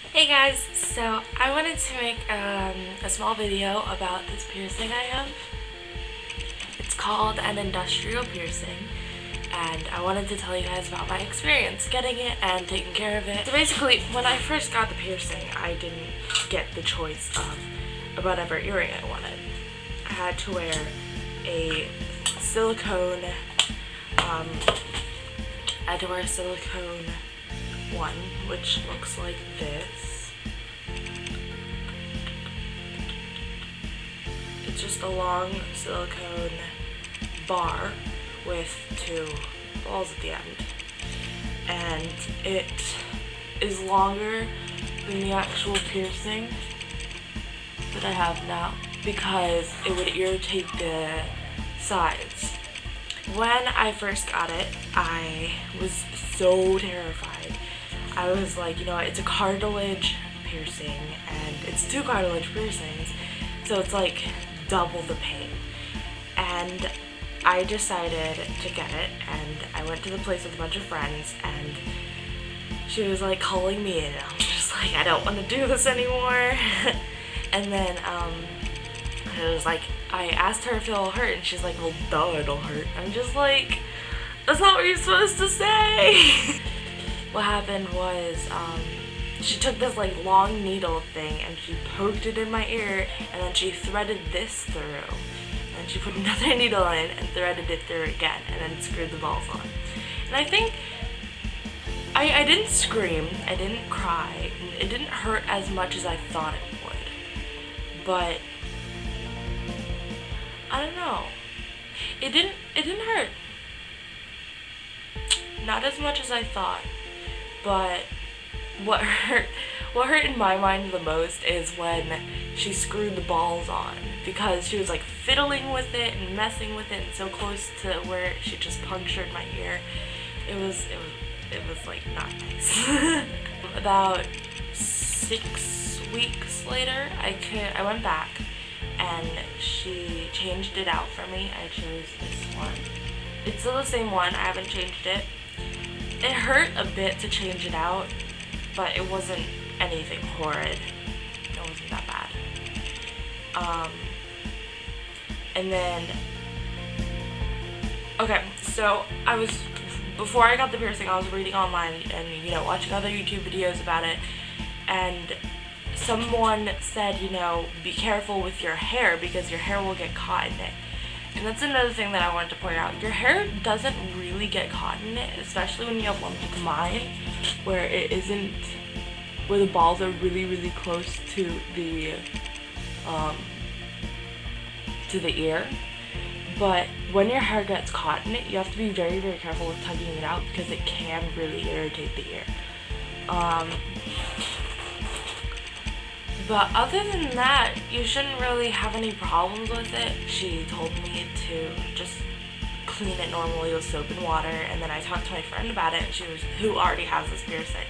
Hey guys, so I wanted to make a small video about this piercing I have. It's called an industrial piercing, and I wanted to tell you guys about my experience getting it and taking care of it. So basically, when I first got the piercing, I didn't get the choice of whatever earring I wanted. I had to wear a silicone, one, which looks like this. It's just a long silicone bar with two balls at the end, and it is longer than the actual piercing that I have now because it would irritate the sides. When I first got it, I was so terrified. I was like, you know what, it's a cartilage piercing, and it's two cartilage piercings, so it's like double the pain. And I decided to get it, and I went to the place with a bunch of friends, and she was like calling me, and I'm just like, I don't want to do this anymore. And then it was like, I asked her if it'll hurt, and she's like, well, duh, it'll hurt. I'm just like, that's not what you're supposed to say. What happened was, she took this like long needle thing and she poked it in my ear, and then she threaded this through, and she put another needle in and threaded it through again, and then screwed the balls on. And I think I didn't scream, I didn't cry, it didn't hurt as much as I thought it would, but I don't know, it didn't hurt, not as much as I thought. But what hurt in my mind the most is when she screwed the balls on, because she was like fiddling with it and messing with it, and so close to where she just punctured my ear. It was like not nice. About 6 weeks later, I went back and she changed it out for me. I chose this one. It's still the same one, I haven't changed it. It hurt a bit to change it out, but it wasn't anything horrid. It wasn't that bad. And then, okay, so before I got the piercing, I was reading online and, you know, watching other YouTube videos about it, and someone said, you know, be careful with your hair because your hair will get caught in it. And that's another thing that I wanted to point out. Your hair doesn't really get caught in it, especially when you have one like mine, where it isn't, where the balls are really, really close to the ear. But when your hair gets caught in it, you have to be very, very careful with tugging it out because it can really irritate the ear. But other than that, you shouldn't really have any problems with it. She told me to just clean it normally with soap and water, and then I talked to my friend about it, and who already has this piercing,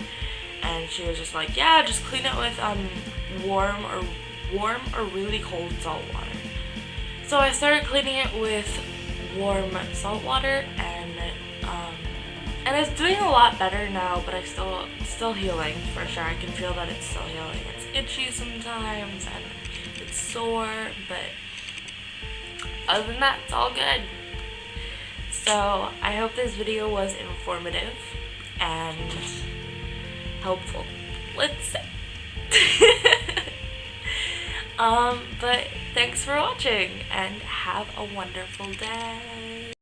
and she was just like, yeah, just clean it with warm or really cold salt water. So I started cleaning it with warm salt water, and it's doing a lot better now, but I still healing for sure. I can feel that it's still healing. It's itchy sometimes and it's sore, but other than that, it's all good. So I hope this video was informative and helpful. Let's say. But thanks for watching and have a wonderful day.